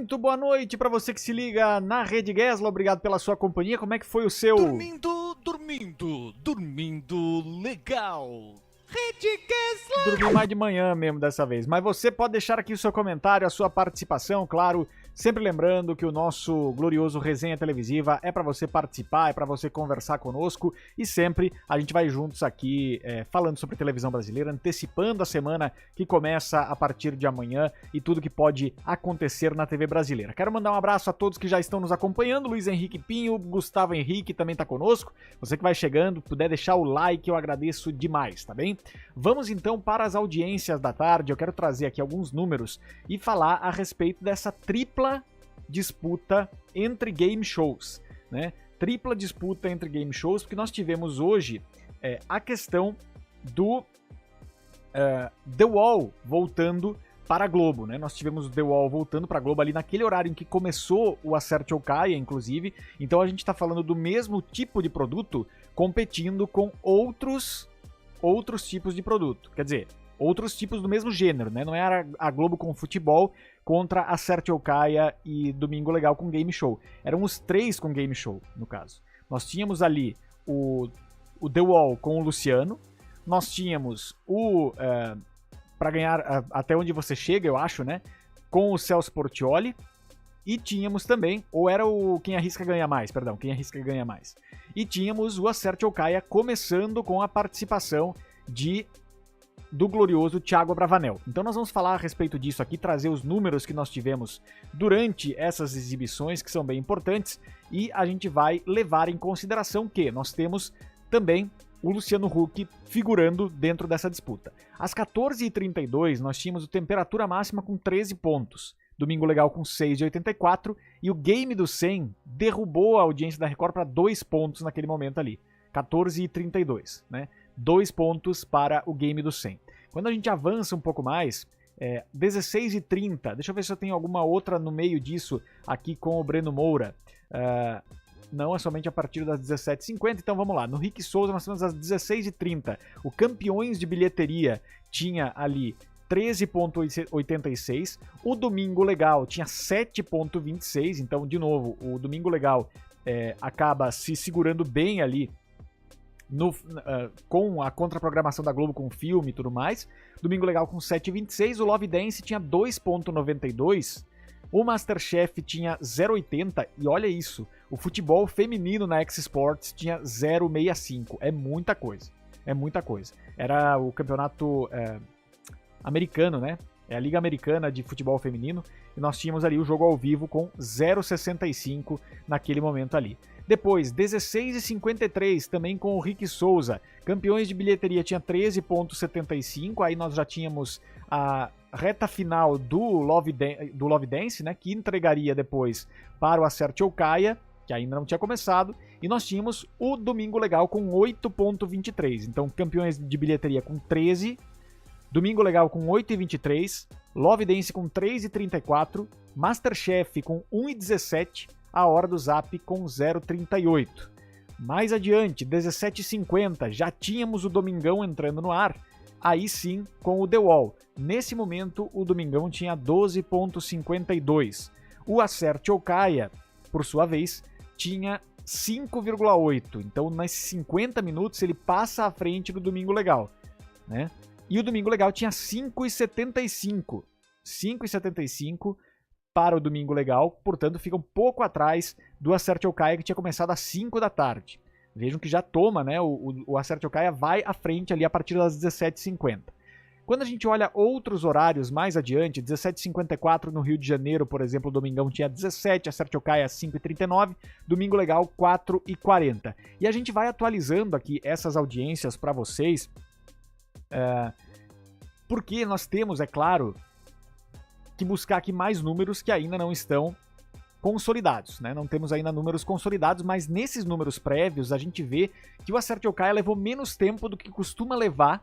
Muito boa noite para você que se liga na Rede Gesla. Obrigado pela sua companhia. Como é que foi o seu... Dormindo legal. Rede Gesla. Dormi mais de manhã mesmo dessa vez. Mas você pode deixar aqui o seu comentário, a sua participação, claro. Sempre lembrando que o nosso glorioso Resenha Televisiva é para você participar, é para você conversar conosco. E sempre a gente vai juntos aqui falando sobre televisão brasileira, antecipando a semana que começa a partir de amanhã e tudo que pode acontecer na TV brasileira. Quero mandar um abraço a todos que já estão nos acompanhando. Luiz Henrique Pinho, Gustavo Henrique também está conosco. Você que vai chegando, puder deixar o like, eu agradeço demais, tá bem? Vamos então para as audiências da tarde. Eu quero trazer aqui alguns números e falar a respeito dessa tripla disputa entre game shows, né? Tripla disputa entre game shows, porque nós tivemos hoje a questão do The Wall voltando para a Globo, né? Nós tivemos o The Wall voltando para a Globo ali naquele horário em que começou o Acerte ou Caia, inclusive. Então a gente está falando do mesmo tipo de produto competindo com outros tipos de produto. Quer dizer, outros tipos do mesmo gênero, né? Não era a Globo com futebol contra Acerte ou Caia e Domingo Legal com Game Show. Eram os três com Game Show, no caso. Nós tínhamos ali o The Wall com o Luciano, nós tínhamos Pra Ganhar Até Onde Você Chega, eu acho, né? Com o Celso Portiolli, e tínhamos também, ou era o Quem Arrisca Ganha Mais, perdão, Quem Arrisca Ganha Mais. E tínhamos o Acerte ou Caia começando com a participação do glorioso Thiago Abravanel. Então nós vamos falar a respeito disso aqui, trazer os números que nós tivemos durante essas exibições, que são bem importantes, e a gente vai levar em consideração que nós temos também o Luciano Huck figurando dentro dessa disputa. Às 14h32 nós tínhamos o Temperatura Máxima com 13 pontos, Domingo Legal com 6,84, e o Game do 100 derrubou a audiência da Record para 2 pontos naquele momento ali. 14h32, né? 2 pontos para o Game do 100. Quando a gente avança um pouco mais, 16h30, deixa eu ver se eu tenho alguma outra no meio disso aqui com o Breno Moura. Não, é somente a partir das 17h50, então vamos lá. No Rick Souza nós temos às 16h30. O Campeões de Bilheteria tinha ali 13,86. O Domingo Legal tinha 7,26. Então, de novo, o Domingo Legal acaba se segurando bem ali com a contraprogramação da Globo com o filme e tudo mais. Domingo Legal com 7,26. O Love Dance tinha 2,92. O Masterchef tinha 0,80. E olha isso, o futebol feminino na X-Sports tinha 0,65. É muita coisa. É muita coisa. Era o campeonato americano, né? É a Liga Americana de Futebol Feminino. E nós tínhamos ali o jogo ao vivo com 0,65 naquele momento ali. Depois, 16h53, também com o Rick Souza. Campeões de Bilheteria tinha 13,75. Aí nós já tínhamos a reta final do Love Dance, né, que entregaria depois para o Acerte ou Caia, que ainda não tinha começado. E nós tínhamos o Domingo Legal com 8,23. Então, Campeões de Bilheteria com 13, Domingo Legal com 8,23, Love Dance com 3,34, Masterchef com 1,17, A Hora do Zap com 0,38. Mais adiante, 17h50, já tínhamos o Domingão entrando no ar, aí sim com o The Wall. Nesse momento, o Domingão tinha 12,52. O Acerte ou Caia, por sua vez, tinha 5,8. Então, nesses 50 minutos, ele passa à frente do Domingo Legal, né? E o Domingo Legal tinha 5,75. 5,75 para o Domingo Legal, portanto fica um pouco atrás do Acerte ou Caia, que tinha começado às 5 da tarde. Vejam que já toma, né? O Acerte ou Caia vai à frente ali a partir das 17h50. Quando a gente olha outros horários mais adiante, 17h54 no Rio de Janeiro, por exemplo, o Domingão tinha 17, Acerte ou Caia 5h39, Domingo Legal 4h40. E a gente vai atualizando aqui essas audiências para vocês, porque nós temos, é claro, que buscar aqui mais números que ainda não estão consolidados, né? Não temos ainda números consolidados, mas nesses números prévios a gente vê que o Acerte ou Caia levou menos tempo do que costuma levar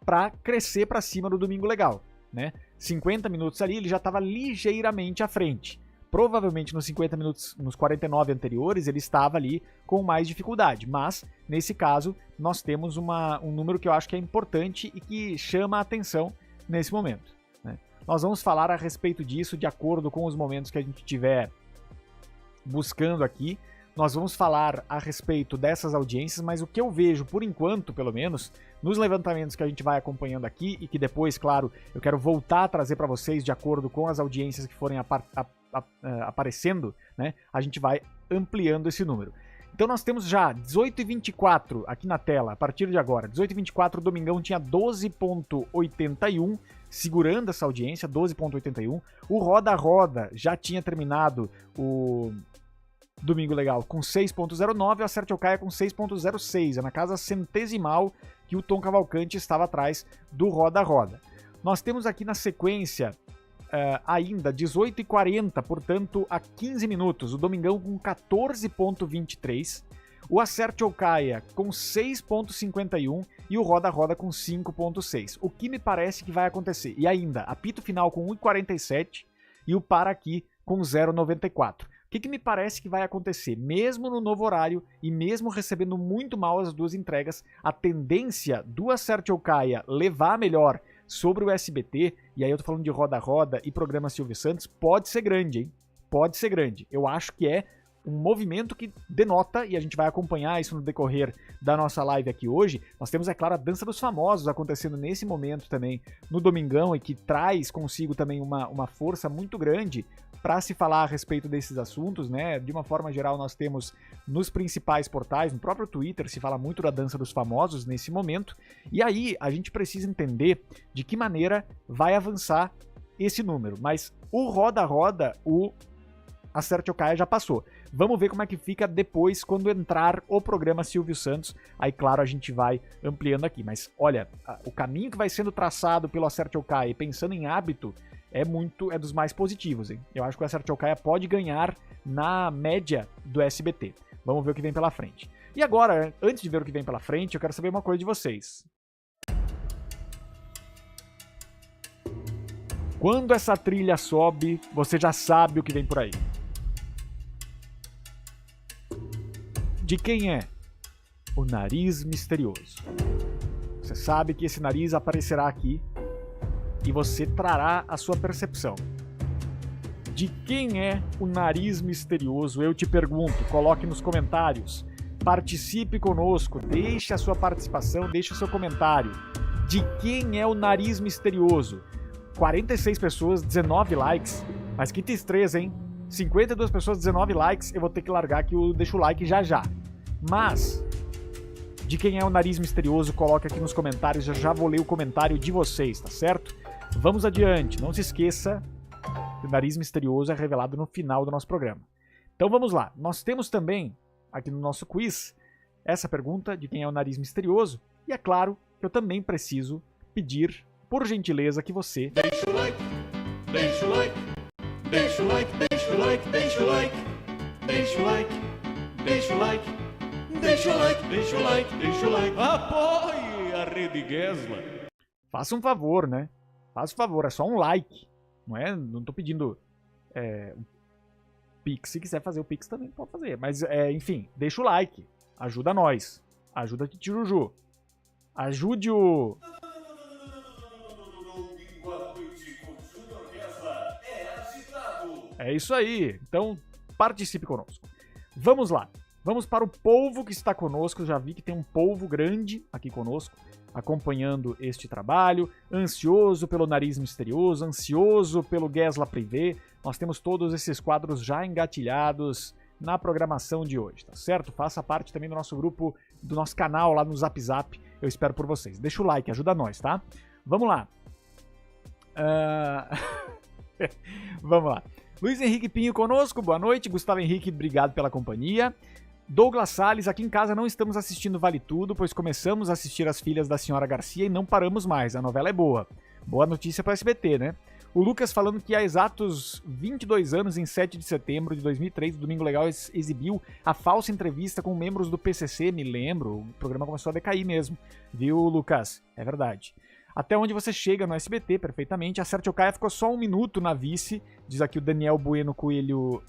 para crescer para cima do Domingo Legal, né? 50 minutos ali ele já estava ligeiramente à frente. Provavelmente nos 50 minutos, nos 49 anteriores, ele estava ali com mais dificuldade. Mas, nesse caso, nós temos um número que eu acho que é importante e que chama a atenção nesse momento, né? Nós vamos falar a respeito disso de acordo com os momentos que a gente tiver buscando aqui. Nós vamos falar a respeito dessas audiências, mas o que eu vejo, por enquanto, pelo menos, nos levantamentos que a gente vai acompanhando aqui e que depois, claro, eu quero voltar a trazer para vocês de acordo com as audiências que forem aparecendo, né? A gente vai ampliando esse número. Então nós temos já 18h24 aqui na tela, a partir de agora. 18h24, o Domingão tinha 12.81, segurando essa audiência, 12.81. O Roda Roda já tinha terminado o Domingo Legal com 6.09, o Acerte ou Caia com 6.06, é na casa centesimal que o Tom Cavalcante estava atrás do Roda Roda. Nós temos aqui na sequência ainda 18h40, portanto a 15 minutos, o Domingão com 14.23, o Acerte ou Caia com 6.51 e o Roda Roda com 5.6. O que me parece que vai acontecer? E ainda, apito final com 1,47 e o Para Aqui com 0,94. O que me parece que vai acontecer? Mesmo no novo horário e mesmo recebendo muito mal as duas entregas, a tendência do Acerte ou Caia levar melhor sobre o SBT, e aí eu tô falando de Roda Roda e programa Silvio Santos, pode ser grande, hein? Pode ser grande. Eu acho que é um movimento que denota, e a gente vai acompanhar isso no decorrer da nossa live aqui hoje. Nós temos, é claro, a Dança dos Famosos acontecendo nesse momento também no Domingão, e que traz consigo também uma força muito grande para se falar a respeito desses assuntos, né? De uma forma geral, nós temos nos principais portais, no próprio Twitter, se fala muito da Dança dos Famosos nesse momento, e aí a gente precisa entender de que maneira vai avançar esse número. Mas o Roda Roda, o Acerte ou Caia já passou. Vamos ver como é que fica depois, quando entrar o programa Silvio Santos. Aí, claro, a gente vai ampliando aqui. Mas, olha, o caminho que vai sendo traçado pelo Acerte ou Caia, pensando em hábito, é dos mais positivos, hein? Eu acho que o Acerte ou Caia pode ganhar na média do SBT. Vamos ver o que vem pela frente. E agora, antes de ver o que vem pela frente, eu quero saber uma coisa de vocês. Quando essa trilha sobe, você já sabe o que vem por aí. De quem é? O Nariz Misterioso. Você sabe que esse nariz aparecerá aqui e você trará a sua percepção. De quem é o Nariz Misterioso? Eu te pergunto, coloque nos comentários. Participe conosco, deixe a sua participação, deixe o seu comentário. De quem é o Nariz Misterioso? 46 pessoas, 19 likes. Mas que tristeza, hein? 52 pessoas, 19 likes. Eu vou ter que largar aqui o deixa o like já já. Mas, de quem é o Nariz Misterioso, coloca aqui nos comentários. Eu já vou ler o comentário de vocês, tá certo? Vamos adiante. Não se esqueça que o Nariz Misterioso é revelado no final do nosso programa. Então vamos lá. Nós temos também, aqui no nosso quiz, essa pergunta de quem é o Nariz Misterioso. E é claro que eu também preciso pedir, por gentileza, que você... Deixa o like, deixa o like, deixa o like, deixa o like, deixa o like, deixa o like, deixa o like, deixa o like, deixa o like, deixa o like. Apoie a Rede Gesla. Faça um favor, né? Faça um favor, é só um like. Não tô pedindo Pix. Se quiser fazer o Pix também pode fazer. Mas, enfim, deixa o like. Ajuda nós. Ajuda a Titiruju. Ajude o... É isso aí. Então, participe conosco. Vamos lá. Vamos para o povo que está conosco. Eu já vi que tem um povo grande aqui conosco, acompanhando este trabalho. Ansioso pelo Nariz Misterioso, ansioso pelo Gesla Privé. Nós temos todos esses quadros já engatilhados na programação de hoje, tá certo? Faça parte também do nosso grupo, do nosso canal lá no Zap Zap. Eu espero por vocês. Deixa o like, ajuda nós, tá? Vamos lá. Vamos lá. Luiz Henrique Pinho conosco, boa noite. Gustavo Henrique, obrigado pela companhia. Douglas Salles, aqui em casa não estamos assistindo Vale Tudo, pois começamos a assistir As Filhas da Senhora Garcia e não paramos mais. A novela é boa. Boa notícia para o SBT, né? O Lucas falando que há exatos 22 anos, em 7 de setembro de 2003, o Domingo Legal exibiu a falsa entrevista com membros do PCC, me lembro. O programa começou a decair mesmo. Viu, Lucas? É verdade. Até onde você chega no SBT, perfeitamente. Acerte ou Caia ficou só 1 minuto na vice, diz aqui o Daniel Bueno Coelho...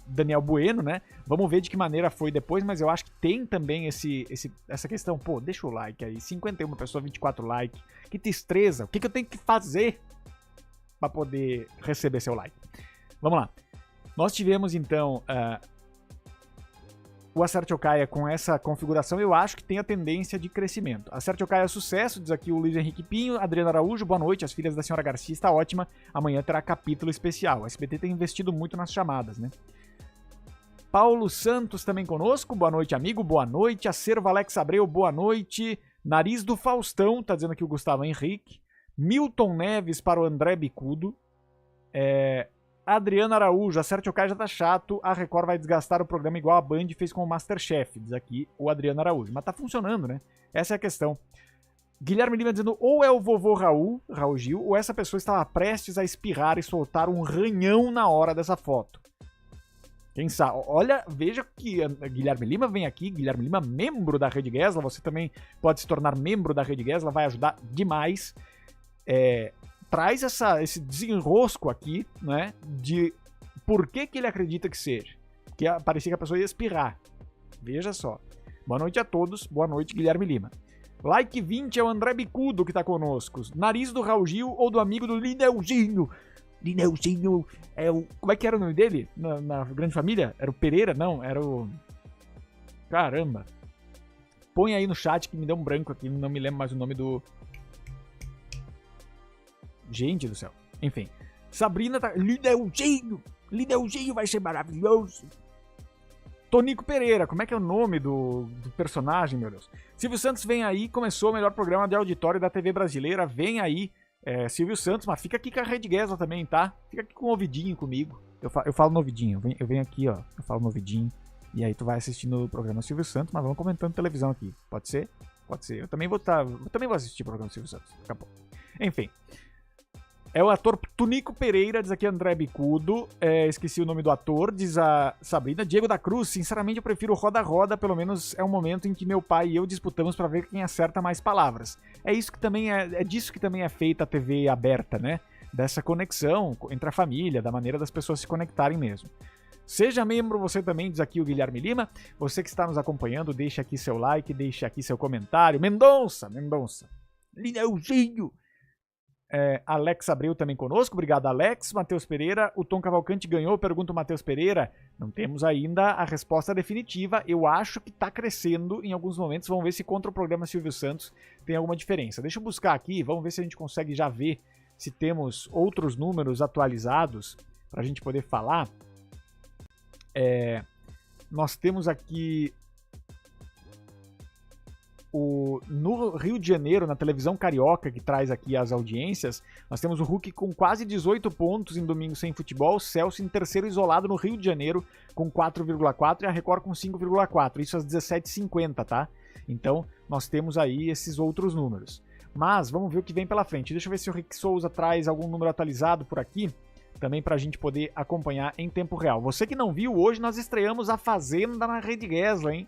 Daniel Bueno, né? Vamos ver de que maneira foi depois, mas eu acho que tem também essa questão. Pô, deixa o like aí. 51 pessoas, 24 likes. Que tristeza. O que eu tenho que fazer? para poder receber seu like. Vamos lá. Nós tivemos, então, o Acerte ou Caia com essa configuração. Eu acho que tem a tendência de crescimento. Acerte ou Caia é sucesso, diz aqui o Luiz Henrique Pinho. Adriana Araújo, boa noite. As filhas da senhora Garcia está ótima. Amanhã terá capítulo especial. O SBT tem investido muito nas chamadas, né? Paulo Santos também conosco. Boa noite, amigo. Boa noite. Acervo Alex Abreu, boa noite. Nariz do Faustão, tá dizendo aqui o Gustavo Henrique. Milton Neves para o André Bicudo. Adriana Araújo, Acerte ou Caia já tá chato. A Record vai desgastar o programa igual a Band fez com o Masterchef, diz aqui o Adriano Araújo. Mas tá funcionando, né? Essa é a questão. Guilherme Lima dizendo, ou é o vovô Raul Gil, ou essa pessoa estava prestes a espirrar e soltar um ranhão na hora dessa foto. Quem sabe? Olha, veja que Guilherme Lima vem aqui, Guilherme Lima, membro da Rede Gesla, você também pode se tornar membro da Rede Gesla, vai ajudar demais. Traz esse desenrosco aqui, né, de por que ele acredita que seja. Que parecia que a pessoa ia espirrar. Veja só. Boa noite a todos, boa noite, Guilherme Lima. Like 20 é o André Bicudo que tá conosco. Nariz do Raul Gil ou do amigo do Lineuzinho. Lineuzinho é o... Como é que era o nome dele? Na Grande Família? Era o Pereira? Não, era o... Caramba. Põe aí no chat que me deu um branco aqui, não me lembro mais o nome do... Gente do céu. Enfim. Sabrina tá... Lineuzinho vai ser maravilhoso. Tonico Pereira, como é que é o nome do personagem, meu Deus? Silvio Santos vem aí, começou o melhor programa de auditório da TV brasileira, vem aí. Silvio Santos, mas fica aqui com a Rede Gesla também, tá? Fica aqui com o ouvidinho comigo. Eu falo no ouvidinho, eu venho aqui, ó. Eu falo no ouvidinho. E aí tu vai assistindo o programa Silvio Santos, mas vamos comentando televisão aqui. Pode ser? Pode ser. Eu também vou assistir o programa Silvio Santos. Acabou. Enfim. É o ator Tonico Pereira, diz aqui André Bicudo. Esqueci o nome do ator, diz a Sabrina. Diego da Cruz, sinceramente eu prefiro roda-roda, pelo menos é um momento em que meu pai e eu disputamos para ver quem acerta mais palavras. É isso que também é disso que também é feita a TV aberta, né? Dessa conexão entre a família, da maneira das pessoas se conectarem mesmo. Seja membro você também, diz aqui o Guilherme Lima. Você que está nos acompanhando, deixa aqui seu like, deixa aqui seu comentário. Mendonça. Lineuzinho. Alex Abreu também conosco, obrigado Alex. Matheus Pereira, o Tom Cavalcante ganhou, pergunta o Matheus Pereira, não temos ainda a resposta definitiva, eu acho que tá crescendo em alguns momentos, vamos ver se contra o programa Silvio Santos tem alguma diferença. Deixa eu buscar aqui, vamos ver se a gente consegue já ver se temos outros números atualizados pra gente poder falar. Nós temos aqui no Rio de Janeiro, na televisão carioca, que traz aqui as audiências, nós temos o Hulk com quase 18 pontos em Domingo Sem Futebol, Celso em terceiro isolado no Rio de Janeiro com 4,4 e a Record com 5,4, isso às 17h50, tá? Então, nós temos aí esses outros números. Mas, vamos ver o que vem pela frente. Deixa eu ver se o Rick Souza traz algum número atualizado por aqui, também pra gente poder acompanhar em tempo real. Você que não viu, hoje nós estreamos A Fazenda na Rede Gesla, hein?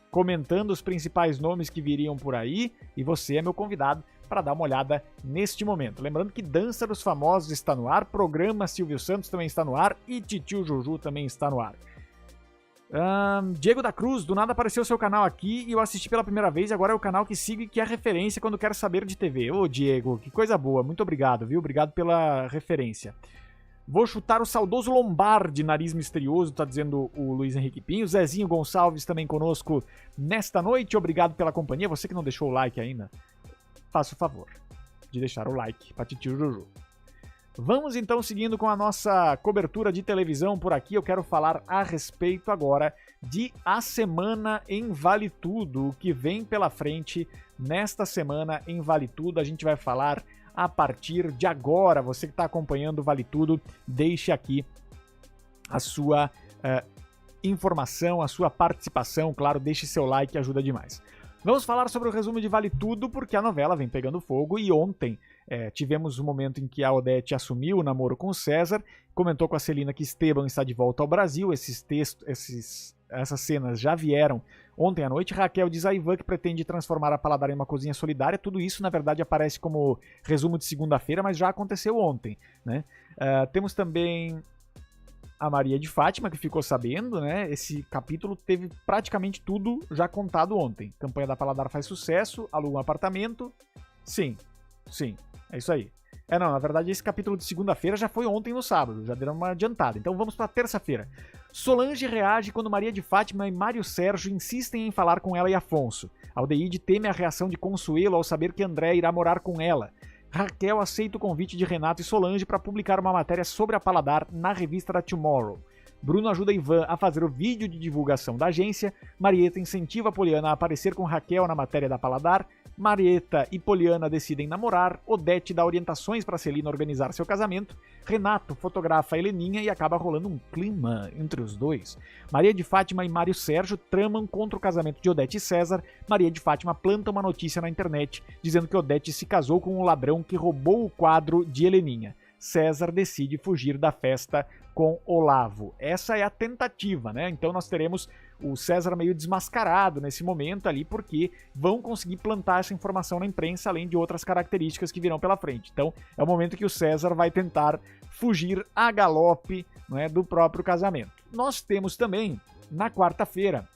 Comentando os principais nomes que viriam por aí, e você é meu convidado para dar uma olhada neste momento. Lembrando que Dança dos Famosos está no ar, programa Silvio Santos também está no ar e Titio Juju também está no ar. Diego da Cruz, do nada apareceu o seu canal aqui e eu assisti pela primeira vez, agora é o canal que sigo e que é referência quando quero saber de TV. Ô Diego, que coisa boa, muito obrigado, viu? Obrigado pela referência. Vou chutar o saudoso Lombardi, nariz misterioso, tá dizendo o Luiz Henrique Pinho. Zezinho Gonçalves também conosco nesta noite. Obrigado pela companhia. Você que não deixou o like ainda, faça o favor de deixar o like para Titio Juju. Vamos então seguindo com a nossa cobertura de televisão por aqui. Eu quero falar a respeito agora de A Semana em Vale Tudo, o que vem pela frente nesta semana em Vale Tudo. A gente vai falar a partir de agora. Você que está acompanhando o Vale Tudo, deixe aqui a sua informação, a sua participação. Claro, deixe seu like, ajuda demais. Vamos falar sobre o resumo de Vale Tudo, porque a novela vem pegando fogo e ontem tivemos o momento em que a Odete assumiu o namoro com o César, comentou com a Celina que Esteban está de volta ao Brasil, essas cenas já vieram ontem à noite. Raquel diz a Ivan que pretende transformar a Paladar em uma cozinha solidária. Tudo isso, na verdade, aparece como resumo de segunda-feira, mas já aconteceu ontem, né? Temos também a Maria de Fátima, que ficou sabendo, né? Esse capítulo teve praticamente tudo já contado ontem. Campanha da Paladar faz sucesso, aluga um apartamento. Sim, é isso aí. Não, na verdade esse capítulo de segunda-feira já foi ontem no sábado, já deram uma adiantada. Então vamos pra terça-feira. Solange reage quando Maria de Fátima e Mário Sérgio insistem em falar com ela e Afonso. Aldeide teme a reação de Consuelo ao saber que André irá morar com ela. Raquel aceita o convite de Renato e Solange para publicar uma matéria sobre a Paladar na revista da Tomorrow. Bruno ajuda Ivan a fazer o vídeo de divulgação da agência. Marieta incentiva Poliana a aparecer com Raquel na matéria da Paladar. Marieta e Poliana decidem namorar. Odete dá orientações para Celina organizar seu casamento. Renato fotografa a Heleninha e acaba rolando um clima entre os dois. Maria de Fátima e Mário Sérgio tramam contra o casamento de Odete e César. Maria de Fátima planta uma notícia na internet dizendo que Odete se casou com um ladrão que roubou o quadro de Heleninha. César decide fugir da festa com Olavo. Essa é a tentativa, né? Então nós teremos o César meio desmascarado nesse momento ali, porque vão conseguir plantar essa informação na imprensa, além de outras características que virão pela frente. Então é o momento que o César vai tentar fugir a galope, né, do próprio casamento. Nós temos também, na quarta-feira,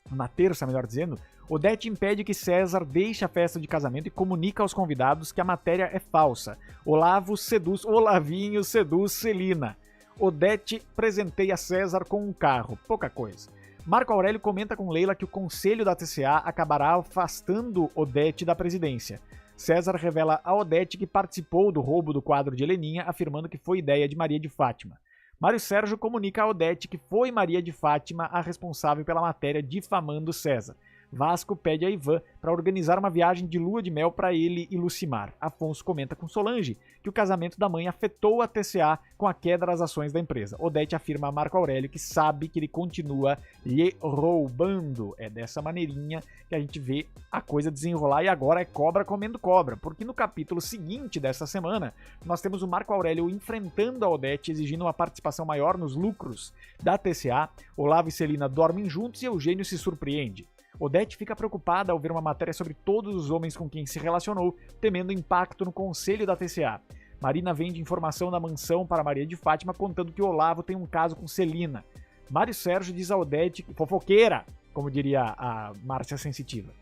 na terça, melhor dizendo, Odete impede que César deixe a festa de casamento e comunica aos convidados que a matéria é falsa. Olavinho seduz Celina. Odete presenteia César com um carro. Pouca coisa. Marco Aurélio comenta com Leila que o conselho da TCA acabará afastando Odete da presidência. César revela a Odete que participou do roubo do quadro de Heleninha, afirmando que foi ideia de Maria de Fátima. Mário Sérgio comunica a Odete que foi Maria de Fátima a responsável pela matéria difamando César. Vasco pede a Ivan para organizar uma viagem de lua de mel para ele e Lucimar. Afonso comenta com Solange que o casamento da mãe afetou a TCA com a queda das ações da empresa. Odete afirma a Marco Aurélio que sabe que ele continua lhe roubando. É dessa maneirinha que a gente vê a coisa desenrolar e agora é cobra comendo cobra, porque no capítulo seguinte dessa semana nós temos o Marco Aurélio enfrentando a Odete, exigindo uma participação maior nos lucros da TCA. Olavo e Celina dormem juntos e Eugênio se surpreende. Odete fica preocupada ao ver uma matéria sobre todos os homens com quem se relacionou, temendo impacto no conselho da TCA. Marina vende informação da mansão para Maria de Fátima, contando que Olavo tem um caso com Celina. Mário Sérgio diz a Odete, fofoqueira, como diria a Márcia Sensitiva.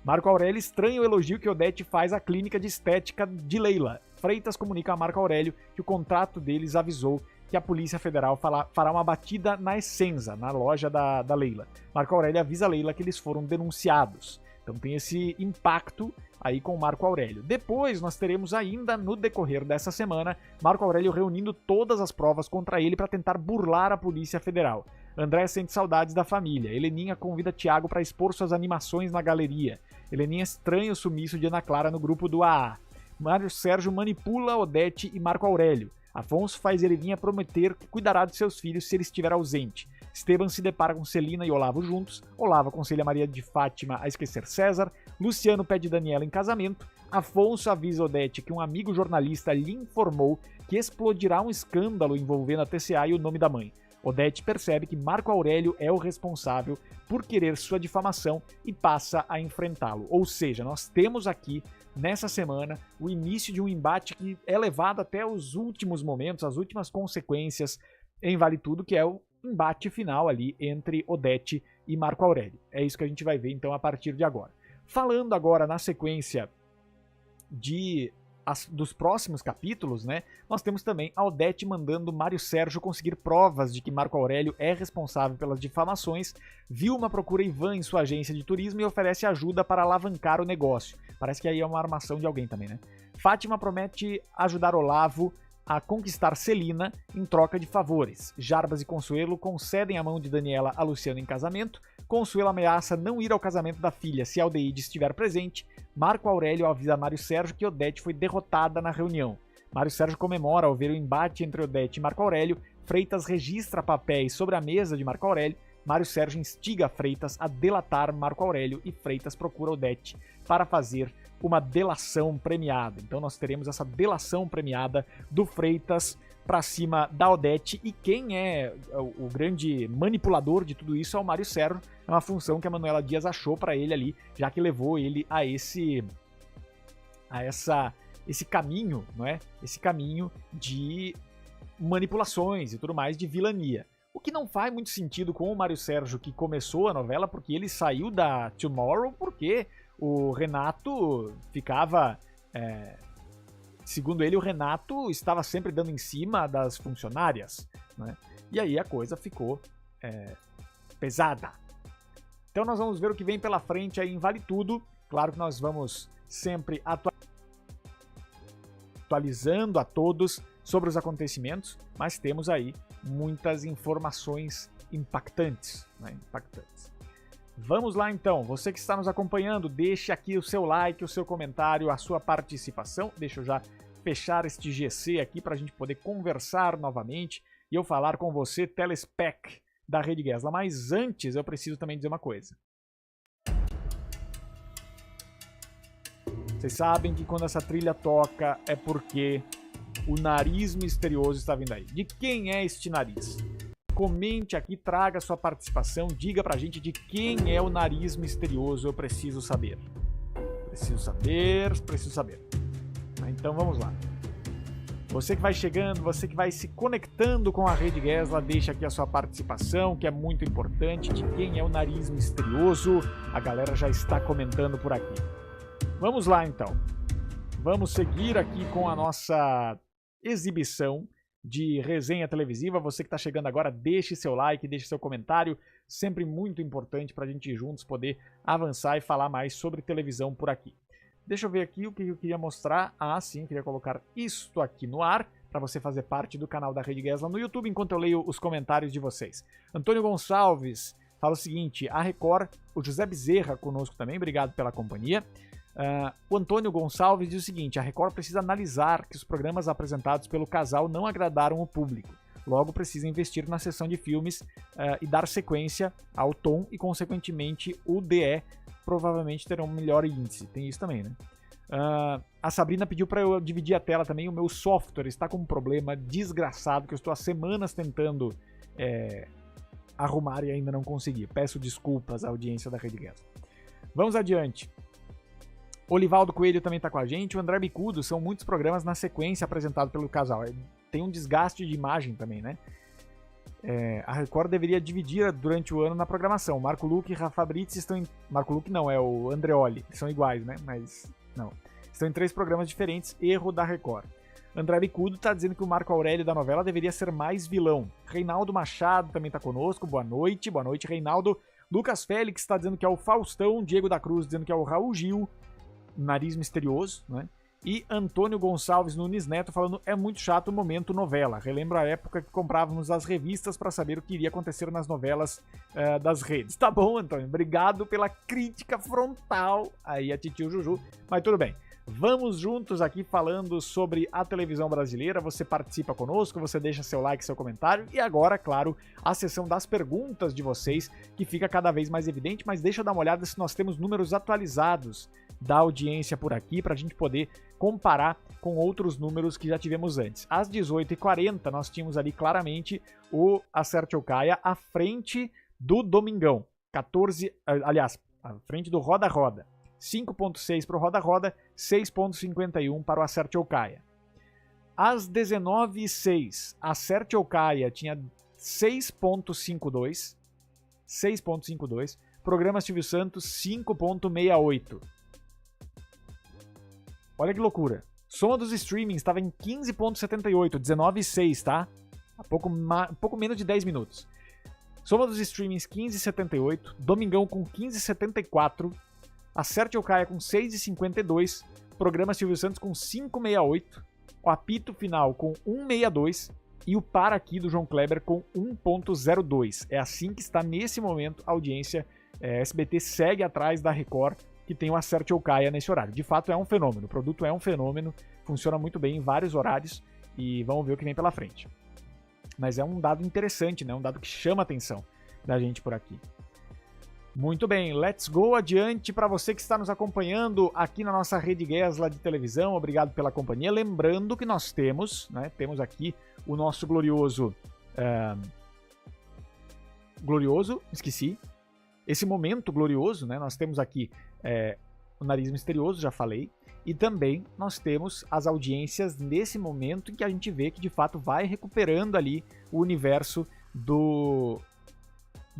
Marco Aurélio estranha o elogio que Odete faz à clínica de estética de Leila. Freitas comunica a Marco Aurélio que o contrato deles avisou que a Polícia Federal fará uma batida na Essenza, na loja da Leila. Marco Aurélio avisa a Leila que eles foram denunciados. Então tem esse impacto aí com o Marco Aurélio. Depois nós teremos ainda, no decorrer dessa semana, Marco Aurélio reunindo todas as provas contra ele para tentar burlar a Polícia Federal. André sente saudades da família. Heleninha convida Tiago para expor suas animações na galeria. Heleninha estranha o sumiço de Ana Clara no grupo do AA. Mário Sérgio manipula Odete e Marco Aurélio. Afonso faz Heleninha prometer que cuidará de seus filhos se ele estiver ausente. Esteban se depara com Celina e Olavo juntos. Olavo aconselha Maria de Fátima a esquecer César. Luciano pede Daniela em casamento. Afonso avisa Odete que um amigo jornalista lhe informou que explodirá um escândalo envolvendo a TCA e o nome da mãe. Odete percebe que Marco Aurélio é o responsável por querer sua difamação e passa a enfrentá-lo. Ou seja, nós temos aqui, nessa semana, o início de um embate que é levado até os últimos momentos, as últimas consequências em Vale Tudo, que é o embate final ali entre Odete e Marco Aurélio. É isso que a gente vai ver então a partir de agora. Falando agora na sequência dos próximos capítulos, né, nós temos também a Odete mandando Mário Sérgio conseguir provas de que Marco Aurélio é responsável pelas difamações. Vilma procura Ivan em sua agência de turismo e oferece ajuda para alavancar o negócio. Parece que aí é uma armação de alguém também, né? Fátima promete ajudar Olavo a conquistar Celina em troca de favores. Jarbas e Consuelo concedem a mão de Daniela a Luciano em casamento. Consuelo ameaça não ir ao casamento da filha se Aldeide estiver presente. Marco Aurélio avisa Mário Sérgio que Odete foi derrotada na reunião. Mário Sérgio comemora ao ver o embate entre Odete e Marco Aurélio. Freitas registra papéis sobre a mesa de Marco Aurélio. Mário Sérgio instiga Freitas a delatar Marco Aurélio e Freitas procura Odete para fazer uma delação premiada. Então nós teremos essa delação premiada do Freitas para cima da Odete, e quem é o grande manipulador de tudo isso é o Mário Sérgio. É uma função que a Manuela Dias achou para ele ali, já que levou ele a esse caminho, não é? Esse caminho de manipulações e tudo mais, de vilania. O que não faz muito sentido com o Mário Sérgio, que começou a novela, porque ele saiu da Tomorrow porque o Renato ficava segundo ele, o Renato estava sempre dando em cima das funcionárias, né? E aí a coisa ficou pesada. Então nós vamos ver o que vem pela frente aí em Vale Tudo. Claro que nós vamos sempre atualizando a todos sobre os acontecimentos, mas temos aí muitas informações impactantes, né? Vamos lá então, você que está nos acompanhando, deixe aqui o seu like, o seu comentário, a sua participação. Deixa eu já fechar este GC aqui para a gente poder conversar novamente e eu falar com você, telespec da Rede Gesla. Mas antes eu preciso também dizer uma coisa. Vocês sabem que quando essa trilha toca é porque o nariz misterioso está vindo aí. De quem é este nariz? Comente aqui, traga sua participação, diga pra gente de quem é o nariz misterioso, eu preciso saber. Preciso saber. Então vamos lá. Você que vai chegando, você que vai se conectando com a Rede Gesla, deixa aqui a sua participação, que é muito importante, de quem é o nariz misterioso. A galera já está comentando por aqui. Vamos lá então. Vamos seguir aqui com a nossa exibição de resenha televisiva. Você que está chegando agora, deixe seu like, deixe seu comentário, sempre muito importante para a gente juntos poder avançar e falar mais sobre televisão por aqui. Deixa eu ver aqui o que eu queria mostrar. Ah, sim, queria colocar isto aqui no ar para você fazer parte do canal da Rede Gesla no YouTube enquanto eu leio os comentários de vocês. Antônio Gonçalves fala o seguinte: a Record, o José Bezerra conosco também, obrigado pela companhia. O Antônio Gonçalves diz o seguinte: a Record precisa analisar que os programas apresentados pelo casal não agradaram o público. Logo, precisa investir na seção de filmes e dar sequência ao tom e, consequentemente, o DE provavelmente terá um melhor índice. Tem isso também, né? A Sabrina pediu para eu dividir a tela também. O meu software está com um problema desgraçado que eu estou há semanas tentando arrumar e ainda não consegui. Peço desculpas à audiência da Rede Gesla. Vamos adiante. Olivaldo Coelho também está com a gente. O André Bicudo, são muitos programas na sequência apresentados pelo casal. Tem um desgaste de imagem também, né? A Record deveria dividir durante o ano na programação. Marco Luque e Rafa Brits estão em... Marco Luque não, é o Andreoli. São iguais, né? Mas não. Estão em 3 programas diferentes. Erro da Record. André Bicudo está dizendo que o Marco Aurélio da novela deveria ser mais vilão. Reinaldo Machado também está conosco. Boa noite, Reinaldo. Lucas Félix está dizendo que é o Faustão. Diego da Cruz dizendo que é o Raul Gil. Nariz misterioso, né? E Antônio Gonçalves Nunes Neto falando: é muito chato o momento novela. Relembra a época que comprávamos as revistas para saber o que iria acontecer nas novelas das redes. Tá bom, Antônio, obrigado pela crítica frontal aí a titio Juju, mas tudo bem. Vamos juntos aqui falando sobre a televisão brasileira. Você participa conosco, você deixa seu like, seu comentário. E agora, claro, a sessão das perguntas de vocês, que fica cada vez mais evidente. Mas deixa eu dar uma olhada se nós temos números atualizados da audiência por aqui, para a gente poder comparar com outros números que já tivemos antes. Às 18h40, nós tínhamos ali claramente o Acerte ou Caia à frente do Domingão. À frente do Roda Roda. 5.6 para o Roda Roda, 6.51 para o Acerte ou Caia. Às 19h06, Acerte ou Caia tinha 6.52. Programa Silvio Santos, 5.68. Olha que loucura. Soma dos streamings estava em 15.78, 19,6, tá? Há pouco menos de 10 minutos. Soma dos streamings, 15,78. Domingão com 15,74. Acerte ou Caia com 6,52. Programa Silvio Santos com 5,68. O apito final com 1,62. E o Para Aqui do João Kleber com 1,02. É assim que está nesse momento a audiência. SBT segue atrás da Record, que tem o Acerte ou Caia nesse horário. De fato é um fenômeno, o produto é um fenômeno, funciona muito bem em vários horários e vamos ver o que vem pela frente. Mas é um dado interessante, né? Um dado que chama a atenção da gente por aqui. Muito bem, let's go adiante para você que está nos acompanhando aqui na nossa Rede Gesla de televisão. Obrigado pela companhia. Lembrando que nós temos aqui o nosso glorioso... Esse momento glorioso, né? Nós temos aqui o Nariz Misterioso, já falei, e também nós temos as audiências nesse momento em que a gente vê que de fato vai recuperando ali o universo do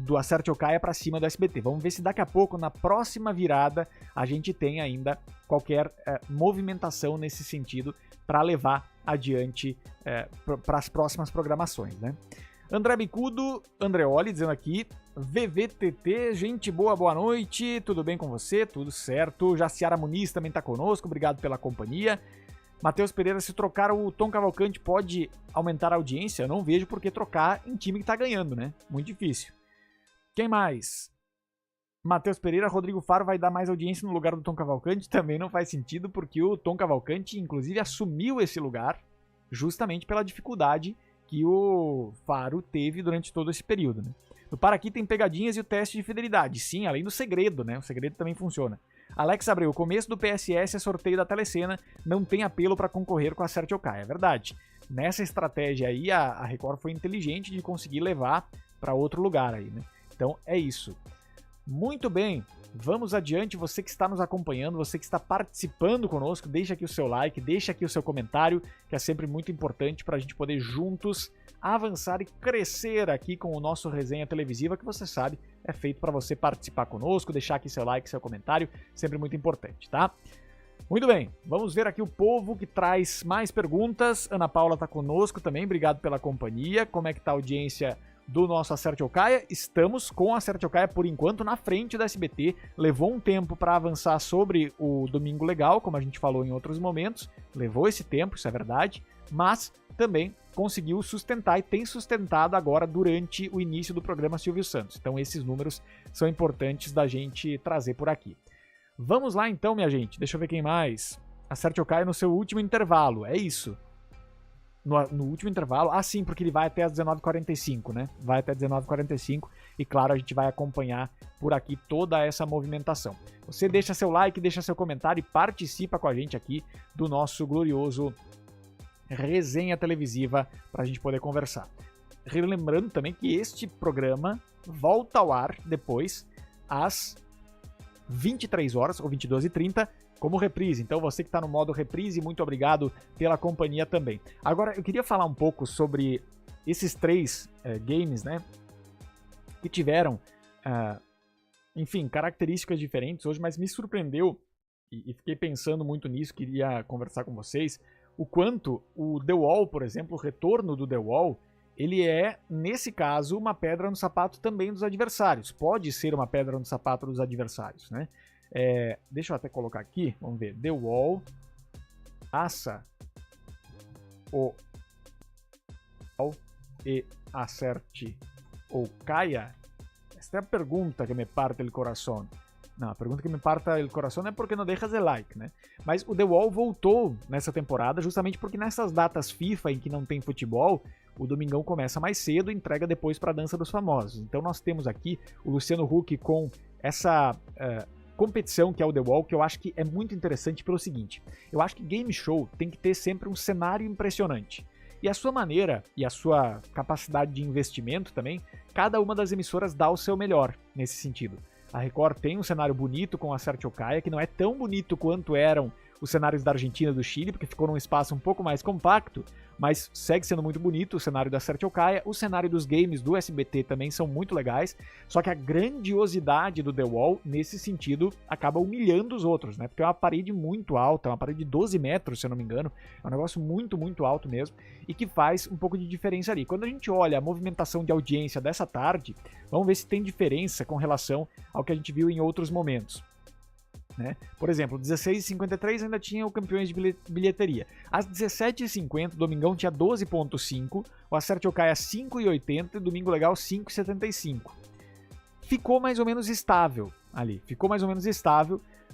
do Acerte ou Caia para cima do SBT. Vamos ver se daqui a pouco, na próxima virada, a gente tem ainda qualquer movimentação nesse sentido para levar adiante para as próximas programações, né? André Bicudo, Andreoli dizendo aqui, VVTT, gente boa, boa noite, tudo bem com você? Tudo certo. Jaciara Muniz também está conosco, obrigado pela companhia. Matheus Pereira, se trocar o Tom Cavalcante pode aumentar a audiência? Eu não vejo por que trocar em time que está ganhando, né? Muito difícil. Quem mais? Matheus Pereira, Rodrigo Faro vai dar mais audiência no lugar do Tom Cavalcante? Também não faz sentido, porque o Tom Cavalcante, inclusive, assumiu esse lugar justamente pela dificuldade que o Faro teve durante todo esse período, né? No Paraqui tem pegadinhas e o teste de fidelidade. Sim, além do segredo, né? O segredo também funciona. Alex Abreu, o começo do PSS é sorteio da Telecena, não tem apelo para concorrer com a Acerte ou Caia. É verdade. Nessa estratégia aí, a Record foi inteligente de conseguir levar para outro lugar aí, né? Então é isso. Muito bem, vamos adiante. Você que está nos acompanhando, você que está participando conosco, deixa aqui o seu like, deixa aqui o seu comentário, que é sempre muito importante para a gente poder juntos avançar e crescer aqui com o nosso Resenha Televisiva, que você sabe é feito para você participar conosco, deixar aqui seu like, seu comentário, sempre muito importante, tá? Muito bem, vamos ver aqui o povo que traz mais perguntas. Ana Paula está conosco também, obrigado pela companhia. Como é que tá a audiência do nosso Acerte ou Caia? Estamos com a Acerte ou Caia por enquanto na frente da SBT. Levou um tempo para avançar sobre o Domingo Legal, como a gente falou em outros momentos. Levou esse tempo, isso é verdade, mas também conseguiu sustentar e tem sustentado agora durante o início do programa Silvio Santos. Então esses números são importantes da gente trazer por aqui. Vamos lá então, minha gente. Deixa eu ver quem mais. Acerte ou Caia no seu último intervalo, é isso. No último intervalo, sim, porque ele vai até as 19h45, né? Vai até 19h45 e, claro, a gente vai acompanhar por aqui toda essa movimentação. Você deixa seu like, deixa seu comentário e participa com a gente aqui do nosso glorioso Resenha Televisiva para a gente poder conversar. Lembrando também que este programa volta ao ar depois às 23 horas ou 22h30 como reprise. Então você que está no modo reprise, muito obrigado pela companhia também. Agora eu queria falar um pouco sobre esses três games, né, que tiveram, enfim, características diferentes hoje, mas me surpreendeu e fiquei pensando muito nisso, queria conversar com vocês, o quanto o The Wall, por exemplo, o retorno do The Wall, ele é, nesse caso, uma pedra no sapato também dos adversários. Pode ser uma pedra no sapato dos adversários, né? Deixa eu até colocar aqui, vamos ver. The Wall, Aça ou e Acerte ou Caia? Esta é a pergunta que me parte o coração. Não, a pergunta que me parta o coração é porque não deixas de like, né? Mas o The Wall voltou nessa temporada justamente porque nessas datas FIFA em que não tem futebol, o Domingão começa mais cedo e entrega depois para a Dança dos Famosos. Então nós temos aqui o Luciano Huck com essa competição que é o The Wall, que eu acho que é muito interessante pelo seguinte. Eu acho que game show tem que ter sempre um cenário impressionante. E a sua maneira e a sua capacidade de investimento também, cada uma das emissoras dá o seu melhor nesse sentido. A Record tem um cenário bonito com a Acerte ou Caia, que não é tão bonito quanto eram os cenários da Argentina e do Chile, porque ficou num espaço um pouco mais compacto, mas segue sendo muito bonito o cenário da Acerte ou Caia. O cenário dos games do SBT também são muito legais, só que a grandiosidade do The Wall, nesse sentido, acaba humilhando os outros, né? Porque é uma parede muito alta, uma parede de 12 metros, se eu não me engano, é um negócio muito, muito alto mesmo, e que faz um pouco de diferença ali. Quando a gente olha a movimentação de audiência dessa tarde, vamos ver se tem diferença com relação ao que a gente viu em outros momentos. Né? Por exemplo, 16h53 ainda tinha o Campeões de Bilheteria. Às 17h50, Domingão tinha 12.5, o Acerte ou Caia 5,80 e Domingo Legal 5,75. Ficou mais ou menos estável ali,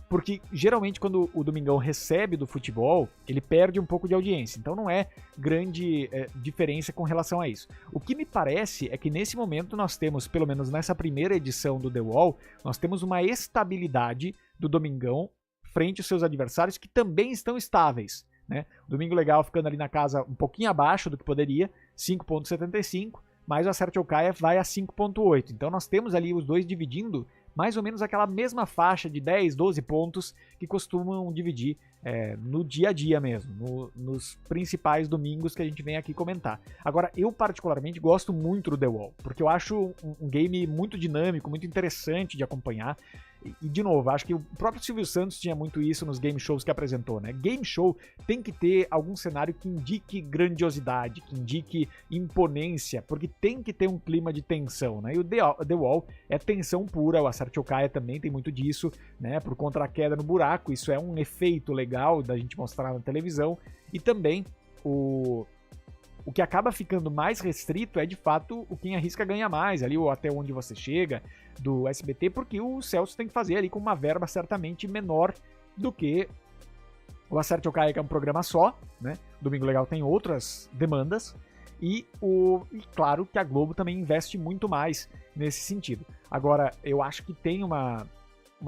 porque geralmente quando o Domingão recebe do futebol, ele perde um pouco de audiência, então não é grande diferença com relação a isso. O que me parece é que nesse momento nós temos, pelo menos nessa primeira edição do The Wall, nós temos uma estabilidade do Domingão frente aos seus adversários que também estão estáveis, né? O Domingo Legal ficando ali na casa um pouquinho abaixo do que poderia, 5.75, mas o Acerte ou Caia vai a 5.8. Então nós temos ali os dois dividindo mais ou menos aquela mesma faixa de 10, 12 pontos que costumam dividir no dia a dia mesmo, nos principais domingos que a gente vem aqui comentar. Agora, eu particularmente gosto muito do The Wall, porque eu acho um game muito dinâmico, muito interessante de acompanhar. E, de novo, acho que o próprio Silvio Santos tinha muito isso nos game shows que apresentou, né? Game show tem que ter algum cenário que indique grandiosidade, que indique imponência, porque tem que ter um clima de tensão, né? E o The Wall é tensão pura, o Acerte ou Caia também tem muito disso, né? Por conta da queda no buraco, isso é um efeito legal da gente mostrar na televisão. E também o que acaba ficando mais restrito é, de fato, o quem arrisca ganha mais, ali, ou até onde você chega, do SBT, porque o Celso tem que fazer ali com uma verba certamente menor do que o Acerte ou Caia, que é um programa só, né? Domingo Legal tem outras demandas, e claro que a Globo também investe muito mais nesse sentido. Agora, eu acho que tem uma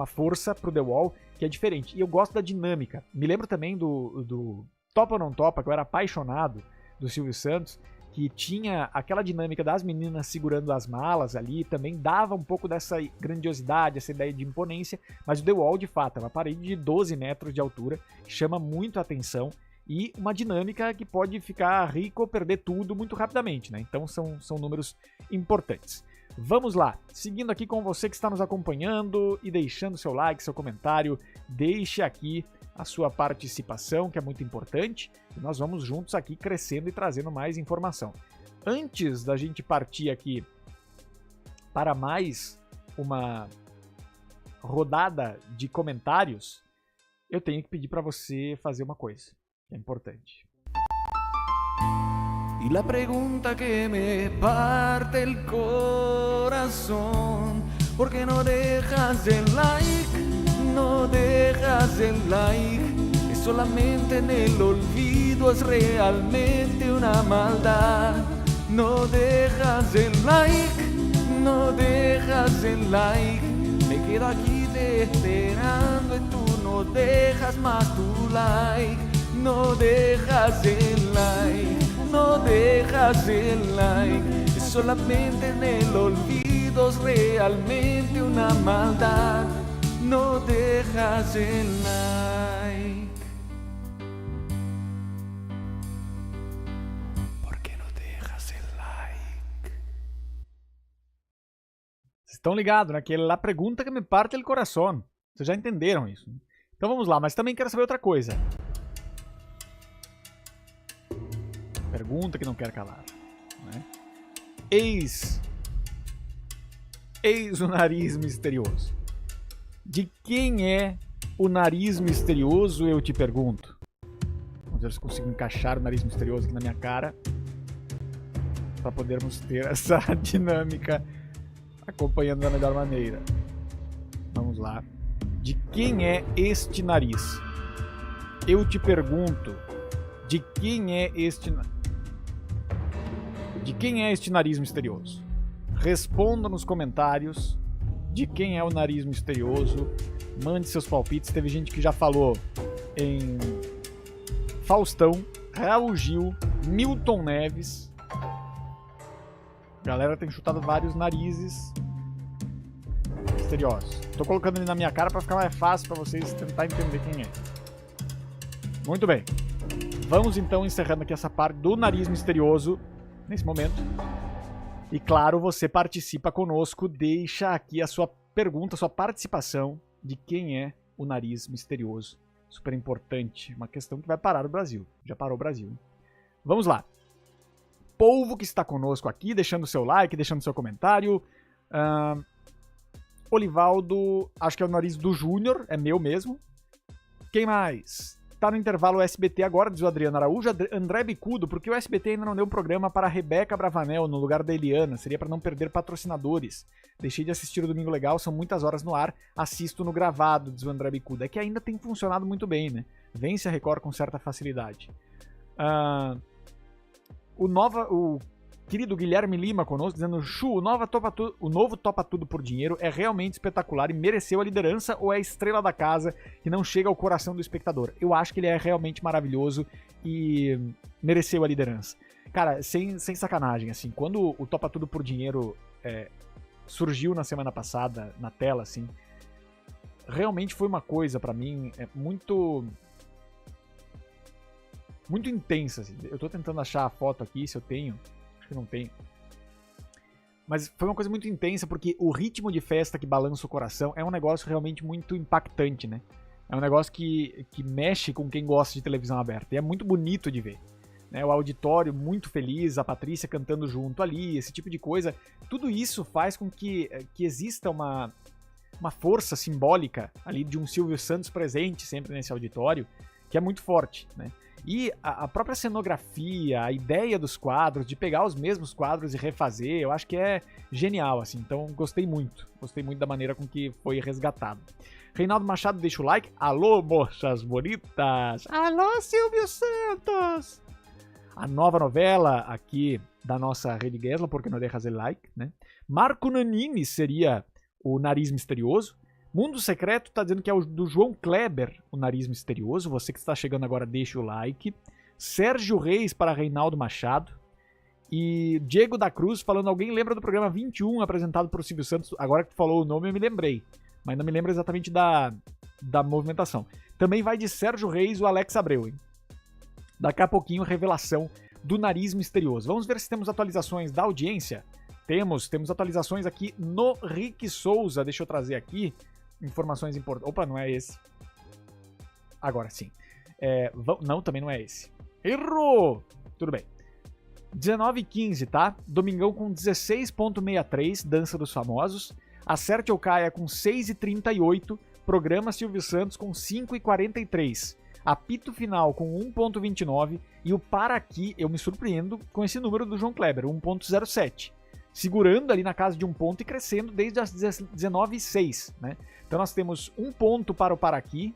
força pro The Wall que é diferente, e eu gosto da dinâmica. Me lembro também do Topa ou Não Topa, que eu era apaixonado, do Silvio Santos, que tinha aquela dinâmica das meninas segurando as malas ali, também dava um pouco dessa grandiosidade, essa ideia de imponência, mas o The Wall, de fato, é uma parede de 12 metros de altura, que chama muito a atenção, e uma dinâmica que pode ficar rico ou perder tudo muito rapidamente, né? Então são números importantes. Vamos lá, seguindo aqui com você que está nos acompanhando e deixando seu like, seu comentário, deixe aqui a sua participação, que é muito importante, e nós vamos juntos aqui crescendo e trazendo mais informação. Antes da gente partir aqui para mais uma rodada de comentários, eu tenho que pedir para você fazer uma coisa, que é importante. Y la pregunta que me parte el corazón, ¿por qué no dejas el like? No dejas el like, es solamente en el olvido, es realmente una maldad. No dejas el like, no dejas el like, me quedo aquí te esperando y tú no dejas más tu like. No dejas el like, no dejas el like, es solamente en el olvido, es realmente una maldad. No dejas el like. ¿Por qué no dejas el like? Vocês estão ligados, né? Aquela pergunta que me parte o coração. Vocês já entenderam isso. Então vamos lá, mas também quero saber outra coisa. Pergunta que não quer calar, né? Eis o nariz misterioso. De quem é o nariz misterioso, eu te pergunto. Vamos ver se consigo encaixar o nariz misterioso aqui na minha cara, para podermos ter essa dinâmica acompanhando da melhor maneira. Vamos lá. De quem é este nariz? Eu te pergunto. De quem é este nariz misterioso? Responda nos comentários de quem é o nariz misterioso. Mande seus palpites. Teve gente que já falou em Faustão, Raul Gil, Milton Neves. A galera tem chutado vários narizes misteriosos. Tô colocando ele na minha cara para ficar mais fácil para vocês tentar entender quem é. Muito bem. Vamos então encerrando aqui essa parte do nariz misterioso nesse momento. E claro, você participa conosco, deixa aqui a sua pergunta, a sua participação de quem é o nariz misterioso. Super importante, uma questão que vai parar o Brasil. Já parou o Brasil, hein? Vamos lá. Povo que está conosco aqui, deixando seu like, deixando seu comentário. Olivaldo, acho que é o nariz do Júnior, é meu mesmo. Quem mais? Tá no intervalo SBT agora, diz o Adriano Araújo. André Bicudo, porque o SBT ainda não deu um programa para a Rebeca Bravanel no lugar da Eliana. Seria para não perder patrocinadores. Deixei de assistir o Domingo Legal, são muitas horas no ar. Assisto no gravado, diz o André Bicudo. É que ainda tem funcionado muito bem, né? Vence a Record com certa facilidade. O querido Guilherme Lima conosco, dizendo: Chu, o novo Topa Tudo por Dinheiro é realmente espetacular e mereceu a liderança, ou é a estrela da casa que não chega ao coração do espectador? Eu acho que ele é realmente maravilhoso e mereceu a liderança. Cara, sem sacanagem, assim, quando o Topa Tudo por Dinheiro surgiu na semana passada na tela, assim, realmente foi uma coisa pra mim muito muito intensa, assim. Eu tô tentando achar a foto aqui, se eu tenho. Acho que não tenho. Mas foi uma coisa muito intensa, porque o ritmo de festa que balança o coração é um negócio realmente muito impactante, né? É um negócio que mexe com quem gosta de televisão aberta. E é muito bonito de ver. Né? O auditório muito feliz, a Patrícia cantando junto ali, esse tipo de coisa. Tudo isso faz com que exista uma força simbólica ali de um Silvio Santos presente sempre nesse auditório, que é muito forte, né? E a própria cenografia, a ideia dos quadros, de pegar os mesmos quadros e refazer, eu acho que é genial, assim. Então, gostei muito da maneira com que foi resgatado. Reinaldo Machado deixa o like. Alô, moças bonitas! Alô, Silvio Santos! A nova novela aqui da nossa Rede Gesla, porque não deixa o like, né? Marco Nanini seria o Nariz Misterioso. Mundo Secreto tá dizendo que é o do João Kleber, o Nariz Misterioso. Você que está chegando agora, deixa o like. Sérgio Reis para Reinaldo Machado. E Diego da Cruz falando, alguém lembra do programa 21 apresentado por Silvio Santos? Agora que tu falou o nome eu me lembrei, mas não me lembro exatamente da movimentação. Também vai de Sérgio Reis o Alex Abreu, hein? Daqui a pouquinho, revelação do Nariz Misterioso. Vamos ver se temos atualizações da audiência. Temos atualizações aqui no Rick Souza. Deixa eu trazer aqui informações importantes. Opa, não é esse. Agora sim. Não, também não é esse. Errou! Tudo bem. 19h15, tá? Domingão com 16.63, Dança dos Famosos. Acerte ou Caia com 6h38. Programa Silvio Santos com 5h43. Apito Final com 1.29. E o Para Aqui, eu me surpreendo com esse número do João Kleber, 1.07. Segurando ali na casa de um ponto e crescendo desde as 19h06, né? Então nós temos 1 ponto para o Para Aqui,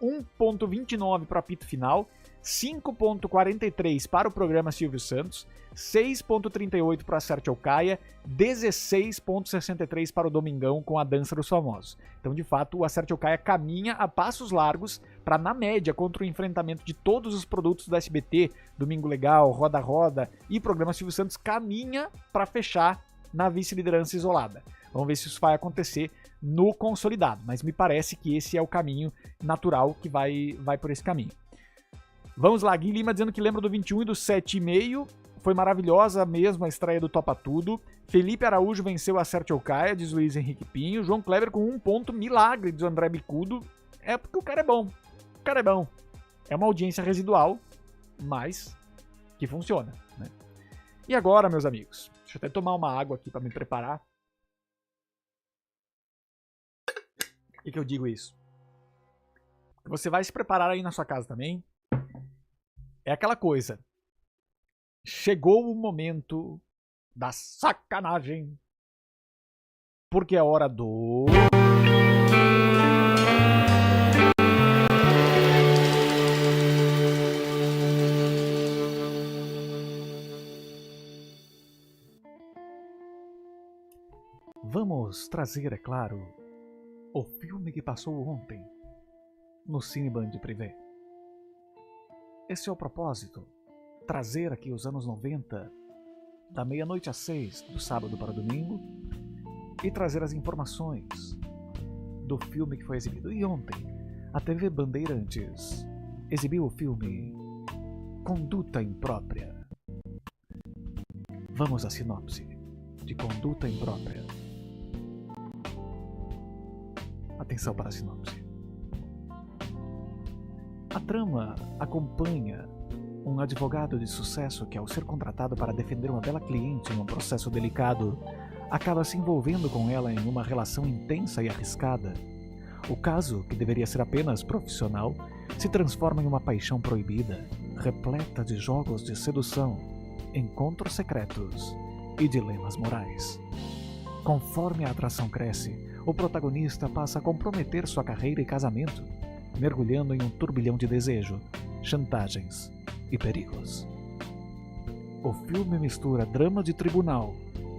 1.29 para o Apito Final, 5.43 para o programa Silvio Santos, 6.38 para a Acerte ou Caia, 16.63 para o Domingão com a Dança dos Famosos. Então, de fato, o Acerte ou Caia caminha a passos largos para, na média, contra o enfrentamento de todos os produtos do SBT, Domingo Legal, Roda Roda e programa Silvio Santos, caminha para fechar na vice-liderança isolada. Vamos ver se isso vai acontecer no consolidado, mas me parece que esse é o caminho natural que vai por esse caminho. Vamos lá, Gui Lima dizendo que lembra do 21 e do 7,5. Foi maravilhosa mesmo a estreia do Topa Tudo. Felipe Araújo venceu a Acerte ou Caia, diz Luiz Henrique Pinho. João Kleber com 1 ponto, milagre, diz André Bicudo. É porque o cara é bom. O cara é bom. É uma audiência residual, mas que funciona, né? E agora, meus amigos, deixa eu até tomar uma água aqui para me preparar. Por que eu digo isso? Você vai se preparar aí na sua casa também. É aquela coisa. Chegou o momento da sacanagem. Porque é hora do... Vamos trazer, é claro, o filme que passou ontem no Cine Band Privé. Esse é o propósito. Trazer aqui os anos 90, da meia-noite às 6, do sábado para o domingo, e trazer as informações do filme que foi exibido. E ontem, a TV Bandeirantes exibiu o filme Conduta Imprópria. Vamos à sinopse de Conduta Imprópria. Atenção para a sinopse. A trama acompanha um advogado de sucesso que, ao ser contratado para defender uma bela cliente em um processo delicado, acaba se envolvendo com ela em uma relação intensa e arriscada. O caso, que deveria ser apenas profissional, se transforma em uma paixão proibida, repleta de jogos de sedução, encontros secretos e dilemas morais. Conforme a atração cresce, o protagonista passa a comprometer sua carreira e casamento, mergulhando em um turbilhão de desejo, chantagens e perigos. O filme mistura drama de tribunal,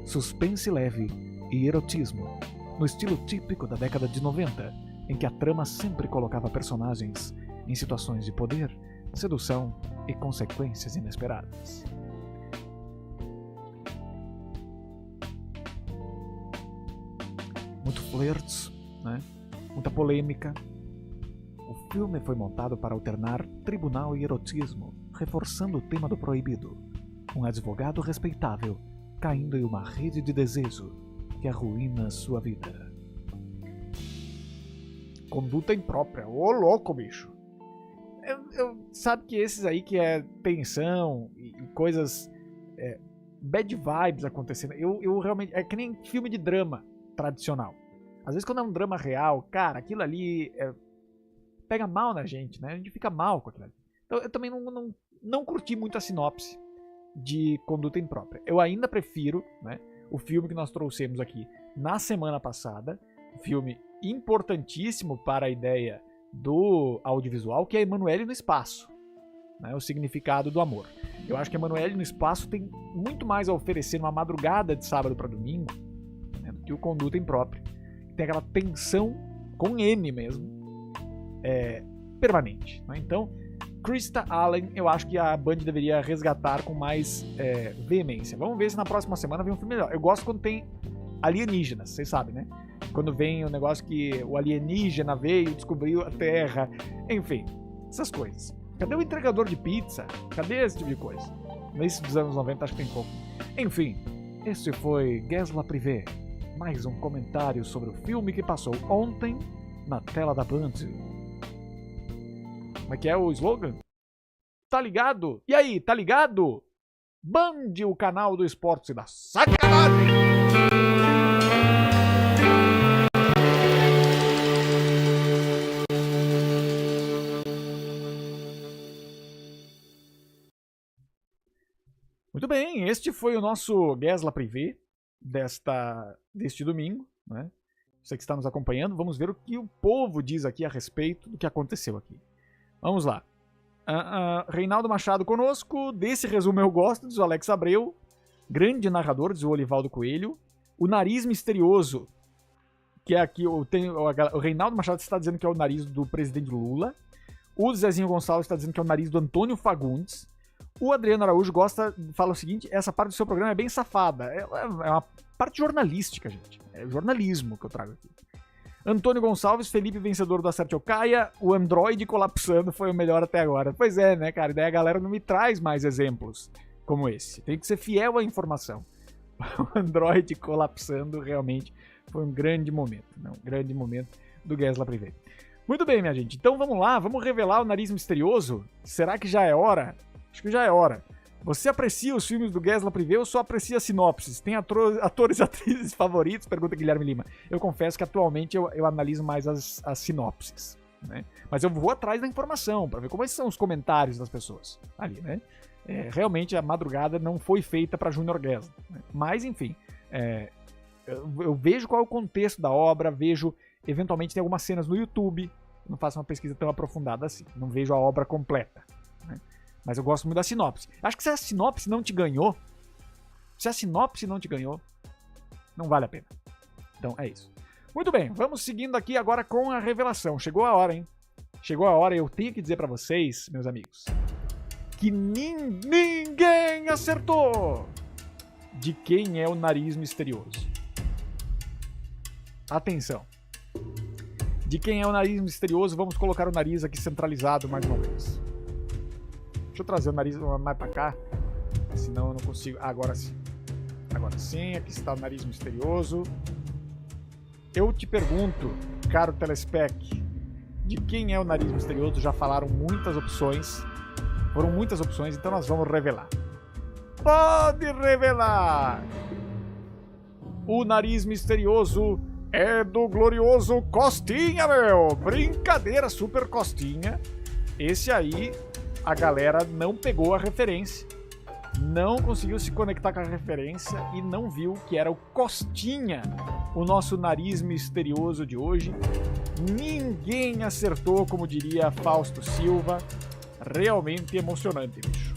suspense leve e erotismo, no estilo típico da década de 90, em que a trama sempre colocava personagens em situações de poder, sedução e consequências inesperadas. Muito flirts, né? Muita polêmica. O filme foi montado para alternar tribunal e erotismo, reforçando o tema do proibido. Um advogado respeitável caindo em uma rede de desejo que arruína sua vida. Conduta imprópria. Ô, louco, bicho. Sabe que esses aí que é tensão e coisas... bad vibes acontecendo. Eu realmente... É que nem filme de drama tradicional. Às vezes quando é um drama real, cara, aquilo ali pega mal na gente, né? A gente fica mal com aquilo ali. Então eu também não curti muito a sinopse de Conduta Imprópria. Eu ainda prefiro, né, o filme que nós trouxemos aqui na semana passada, um filme importantíssimo para a ideia do audiovisual, que é Emanuele no Espaço, né, o significado do amor. Eu acho que Emanuele no Espaço tem muito mais a oferecer numa madrugada de sábado para domingo, né, do que o Conduta Imprópria. Tem aquela tensão com N mesmo, permanente, né? Então, Krista Allen, eu acho que a Band deveria resgatar com mais veemência. Vamos ver se na próxima semana vem um filme melhor. Eu gosto quando tem alienígenas, vocês sabem, né? Quando vem o negócio que o alienígena veio, descobriu a Terra, enfim, essas coisas. Cadê o entregador de pizza? Cadê esse tipo de coisa? Nesse dos anos 90 acho que tem pouco. Enfim, esse foi Guerra Privé, mais um comentário sobre o filme que passou ontem na tela da Band. Como é que é o slogan? Tá ligado? E aí, tá ligado? Band, o canal do esporte da sacanagem! Muito bem, este foi o nosso Guerra Privé deste domingo, né? Você que está nos acompanhando, vamos ver o que o povo diz aqui a respeito do que aconteceu aqui. Vamos lá. Reinaldo Machado conosco. Desse resumo eu gosto, diz o Alex Abreu. Grande narrador, diz o Olivaldo Coelho. O nariz misterioso, que é aqui, o Reinaldo Machado está dizendo que é o nariz do presidente Lula. O Zezinho Gonçalves está dizendo que é o nariz do Antônio Fagundes. O Adriano Araújo fala o seguinte: essa parte do seu programa é bem safada. É uma parte jornalística, gente. É jornalismo que eu trago aqui. Antônio Gonçalves, Felipe vencedor do Acerte ou Caia, o Android colapsando foi o melhor até agora. Pois é, né, cara? E daí a galera não me traz mais exemplos como esse. Tem que ser fiel à informação. O Android colapsando realmente foi um grande momento, né? Um grande momento do Guerra Privé. Muito bem, minha gente. Então vamos lá, vamos revelar o nariz misterioso? Será que já é hora? Acho que já é hora. Você aprecia os filmes do Guerra Privé ou só aprecia sinopses? Tem atores e atrizes favoritos? Pergunta Guilherme Lima. Eu confesso que atualmente eu analiso mais as sinopses, né? Mas eu vou atrás da informação para ver como são os comentários das pessoas ali, né? Realmente a madrugada não foi feita para Júnior Guerra, né? Mas enfim, eu vejo qual é o contexto da obra, vejo eventualmente tem algumas cenas no YouTube, não faço uma pesquisa tão aprofundada assim, não vejo a obra completa, né? Mas eu gosto muito da sinopse. Acho que se a sinopse não te ganhou, não vale a pena. Então é isso. Muito bem, vamos seguindo aqui agora com a revelação. Chegou a hora, hein? Chegou a hora e eu tenho que dizer pra vocês, meus amigos, que ninguém acertou de quem é o nariz misterioso. Atenção. De quem é o nariz misterioso, vamos colocar o nariz aqui centralizado mais uma vez. Deixa eu trazer o nariz mais pra cá, senão eu não consigo. Agora sim. Agora sim, aqui está o nariz misterioso. Eu te pergunto, caro telespec, de quem é o nariz misterioso? Já falaram muitas opções. Foram muitas opções, então nós vamos revelar. Pode revelar! O nariz misterioso é do glorioso Costinha, meu! Brincadeira, Super Costinha. Esse aí, a galera não pegou a referência, não conseguiu se conectar com a referência e não viu que era o Costinha, o nosso nariz misterioso de hoje. Ninguém acertou, como diria Fausto Silva. Realmente emocionante, bicho.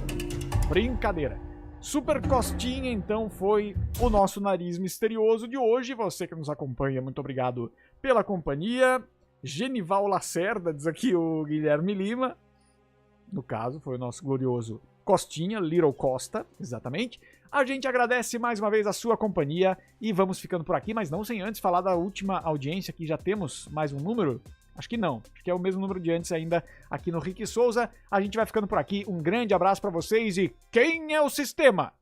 Brincadeira. Super Costinha, então, foi o nosso nariz misterioso de hoje. Você que nos acompanha, muito obrigado pela companhia. Genival Lacerda, diz aqui o Guilherme Lima. No caso, foi o nosso glorioso Costinha, Little Costa, exatamente. A gente agradece mais uma vez a sua companhia e vamos ficando por aqui, mas não sem antes falar da última audiência, que já temos mais um número Acho que não. Acho que é o mesmo número de antes ainda aqui no Rick Souza. A gente vai ficando por aqui. Um grande abraço pra vocês e quem é o sistema?